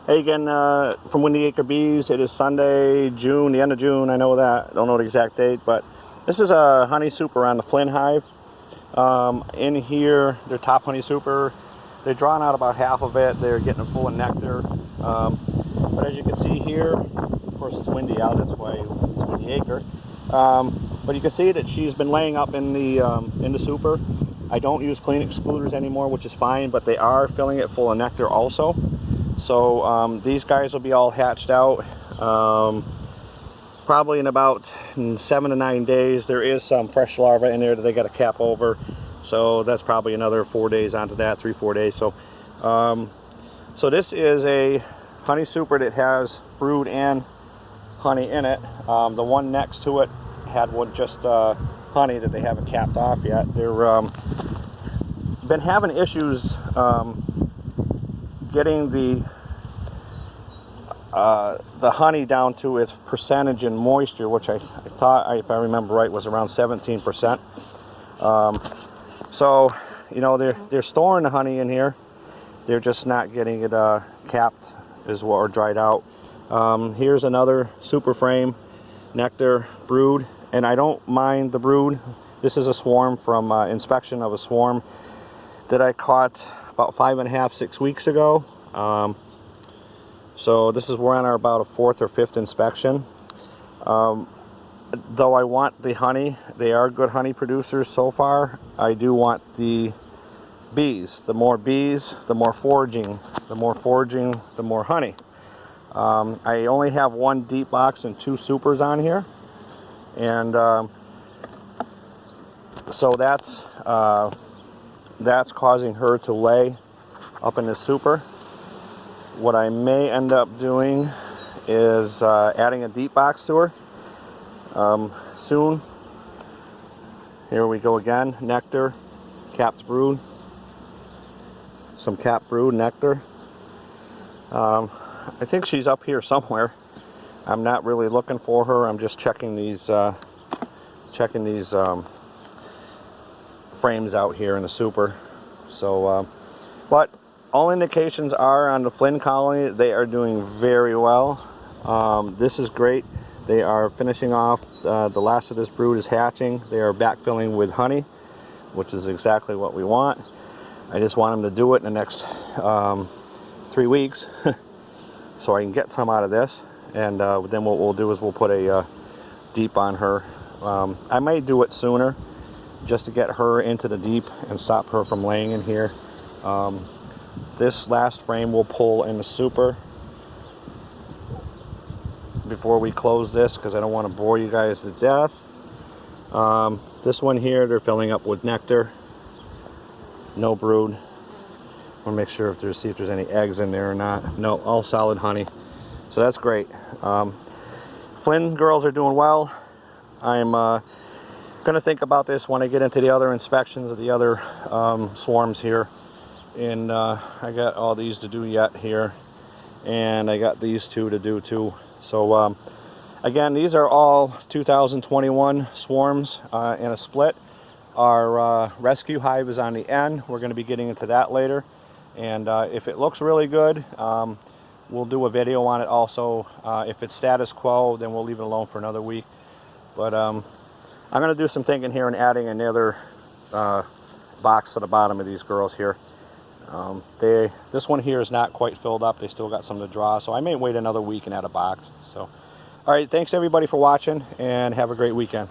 Hey again, from Windy Acre Bees. It is Sunday, June, the end of June. I know that. I don't know the exact date, but this is a honey super on the Flynn hive. In here, their top honey super. They're drawing out about half of it. They're getting it full of nectar. But as you can see here, of course it's windy out. That's why it's Windy Acre. But you can see that she's been laying up in the super. I don't use clean excluders anymore, which is fine, but they are filling it full of nectar also. So these guys will be all hatched out probably in about 7 to 9 days. There is some fresh larvae in there that they got to cap over, so that's probably another 4 days onto that, 3-4 days. So so this is a honey super that has brood and honey in it. The one next to it had one just honey that they haven't capped off yet. They're been having issues getting the honey down to its percentage in moisture, which I thought, if I remember right, was around 17%. So you know, they're storing the honey in here. They're just not getting it capped as well, or dried out. Here's another super frame nectar brood, and I don't mind the brood. This is a swarm from inspection of a swarm that I caught about 5.5-6 weeks ago. So this is, we're on our about a 4th or 5th inspection. Though I want the honey, they are good honey producers so far, I do want the bees. The more bees, the more foraging. The more foraging, the more honey. I only have one deep box and 2 supers on here, and so that's causing her to lay up in this super. What I may end up doing is adding a deep box to her soon. Here we go again. Nectar, capped brood, some capped brood nectar. I think she's up here somewhere. I'm not really looking for her. I'm just checking these frames out here in the super. So, but all indications are on the Flynn colony, they are doing very well. This is great. They are finishing off, the last of this brood is hatching. They are backfilling with honey, which is exactly what we want. I just want them to do it in the next 3 weeks so I can get some out of this. And then what we'll do is we'll put a deep on her. I may do it sooner just to get her into the deep and stop her from laying in here. This last frame we'll pull in the super before we close this, because I don't want to bore you guys to death. This one here, they're filling up with nectar. No brood. I want to make sure see if there's any eggs in there or not. No, all solid honey. So that's great. Flynn girls are doing well. I'm going to think about this when I get into the other inspections of the other swarms here. And I got all these to do yet here, and I got these 2 to do too. So again, these are all 2021 swarms in a split. Our rescue hive is on the end. We're going to be getting into that later, and if it looks really good, we'll do a video on it also. If it's status quo, then we'll leave it alone for another week. But I'm going to do some thinking here and adding another box to the bottom of these girls here. This one here is not quite filled up. They still got some to draw, so I may wait another week and add a box. So, all right, thanks everybody for watching, and have a great weekend.